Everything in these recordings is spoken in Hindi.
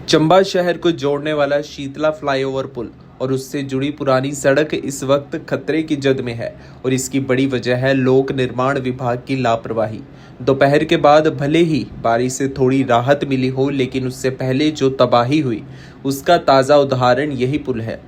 चंबा शहर को जोड़ने वाला शीतला फ्लाईओवर पुल और उससे जुड़ी पुरानी सड़क इस वक्त खतरे की जद में है और इसकी बड़ी वजह है लोक निर्माण विभाग की लापरवाही। दोपहर के बाद भले ही बारिश से थोड़ी राहत मिली हो, लेकिन उससे पहले जो तबाही हुई उसका ताज़ा उदाहरण यही पुल है।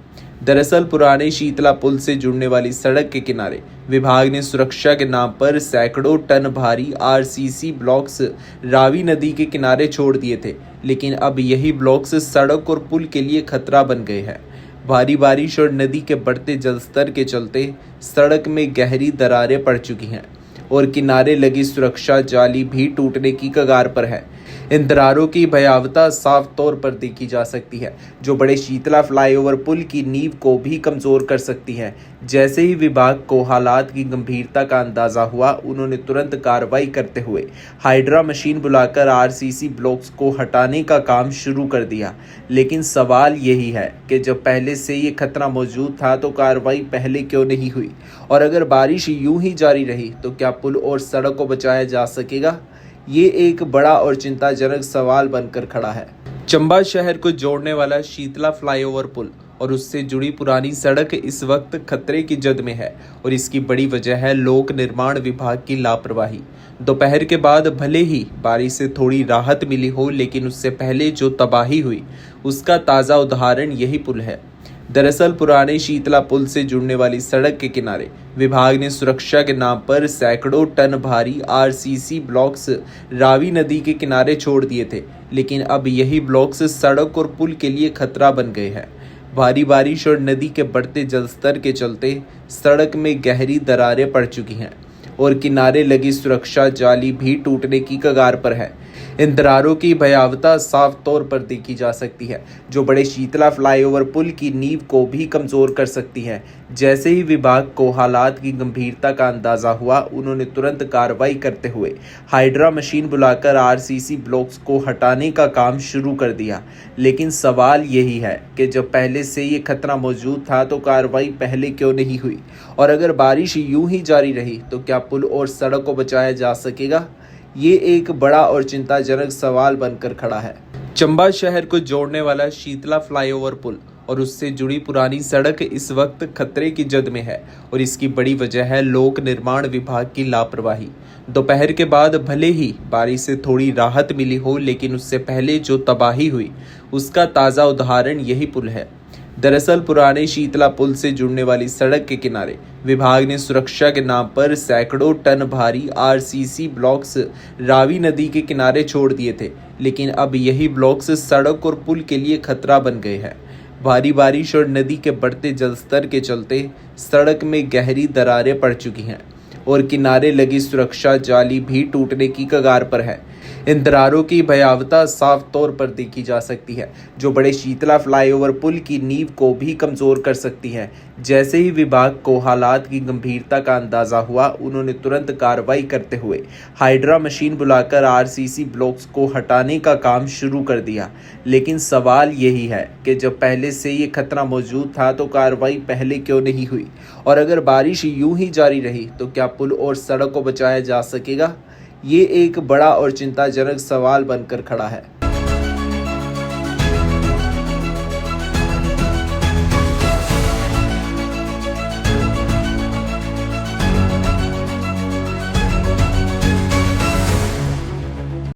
दरअसल पुराने शीतला पुल से जुड़ने वाली सड़क के किनारे विभाग ने सुरक्षा के नाम पर सैकड़ों टन भारी आरसीसी ब्लॉक्स रावी नदी के किनारे छोड़ दिए थे, लेकिन अब यही ब्लॉक्स सड़क और पुल के लिए खतरा बन गए हैं। भारी बारिश और नदी के बढ़ते जलस्तर के चलते सड़क में गहरी दरारें पड़ चुकी हैं और किनारे लगी सुरक्षा जाली भी टूटने की कगार पर है। इन दरारों की भयावता साफ तौर पर देखी जा सकती है, जो बड़े शीतला फ्लाईओवर पुल की नींव को भी कमजोर कर सकती है। जैसे ही विभाग को हालात की गंभीरता का अंदाजा हुआ, उन्होंने तुरंत कार्रवाई करते हुए हाइड्रा मशीन बुलाकर आरसीसी ब्लॉक्स को हटाने का काम शुरू कर दिया। लेकिन सवाल यही है कि जब पहले से ये खतरा मौजूद था तो कार्रवाई पहले क्यों नहीं हुई, और अगर बारिश यूं ही जारी रही तो क्या पुल और सड़क को बचाया जा सकेगा? ये एक बड़ा और चिंताजनक सवाल बनकर खड़ा है। चंबा शहर को जोड़ने वाला शीतला फ्लाईओवर पुल और उससे जुड़ी पुरानी सड़क इस वक्त खतरे की जद में है और इसकी बड़ी वजह है लोक निर्माण विभाग की लापरवाही। दोपहर के बाद भले ही बारिश से थोड़ी राहत मिली हो, लेकिन उससे पहले जो तबाही हुई उसका ताज़ा उदाहरण यही पुल है। दरअसल पुराने शीतला पुल से जुड़ने वाली सड़क के किनारे विभाग ने सुरक्षा के नाम पर सैकड़ों टन भारी आरसीसी ब्लॉक्स रावी नदी के किनारे छोड़ दिए थे, लेकिन अब यही ब्लॉक्स सड़क और पुल के लिए खतरा बन गए हैं। भारी बारिश और नदी के बढ़ते जलस्तर के चलते सड़क में गहरी दरारें पड़ चुकी हैं और किनारे लगी सुरक्षा जाली भी टूटने की कगार पर है। इन दरारों की भयावता साफ तौर पर देखी जा सकती है, जो बड़े शीतला फ्लाईओवर पुल की नींव को भी कमजोर कर सकती है। जैसे ही विभाग को हालात की गंभीरता का अंदाजा हुआ, उन्होंने तुरंत कार्रवाई करते हुए हाइड्रा मशीन बुलाकर आरसीसी ब्लॉक्स को हटाने का काम शुरू कर दिया। लेकिन सवाल यही है कि जब पहले से ये खतरा मौजूद था तो कार्रवाई पहले क्यों नहीं हुई, और अगर बारिश यूं ही जारी रही तो क्या पुल और सड़क को बचाया जा सकेगा? ये एक बड़ा और चिंताजनक सवाल बनकर खड़ा है। चंबा शहर को जोड़ने वाला शीतला फ्लाईओवर पुल और उससे जुड़ी पुरानी सड़क इस वक्त खतरे की जद में है और इसकी बड़ी वजह है लोक निर्माण विभाग की लापरवाही। दोपहर के बाद भले ही बारिश से थोड़ी राहत मिली हो, लेकिन उससे पहले जो तबाही हुई उसका ताज़ा उदाहरण यही पुल है। दरअसल पुराने शीतला पुल से जुड़ने वाली सड़क के किनारे विभाग ने सुरक्षा के नाम पर सैकड़ों टन भारी आरसीसी ब्लॉक्स रावी नदी के किनारे छोड़ दिए थे, लेकिन अब यही ब्लॉक्स सड़क और पुल के लिए खतरा बन गए हैं। भारी बारिश और नदी के बढ़ते जलस्तर के चलते सड़क में गहरी दरारें पड़ चुकी हैं और किनारे लगी सुरक्षा जाली भी टूटने की कगार पर है। इन दरारों की भयावता साफ तौर पर देखी जा सकती है, जो बड़े शीतला फ्लाईओवर पुल की नींव को भी कमजोर कर सकती है। जैसे ही विभाग को हालात की गंभीरता का अंदाजा हुआ, उन्होंने तुरंत कार्रवाई करते हुए हाइड्रा मशीन बुलाकर आरसीसी ब्लॉक्स को हटाने का काम शुरू कर दिया। लेकिन सवाल यही है कि जब पहले से ये खतरा मौजूद था तो कार्रवाई पहले क्यों नहीं हुई, और अगर बारिश यूं ही जारी रही तो क्या पुल और सड़क को बचाया जा सकेगा? ये एक बड़ा और चिंताजनक सवाल बनकर खड़ा है।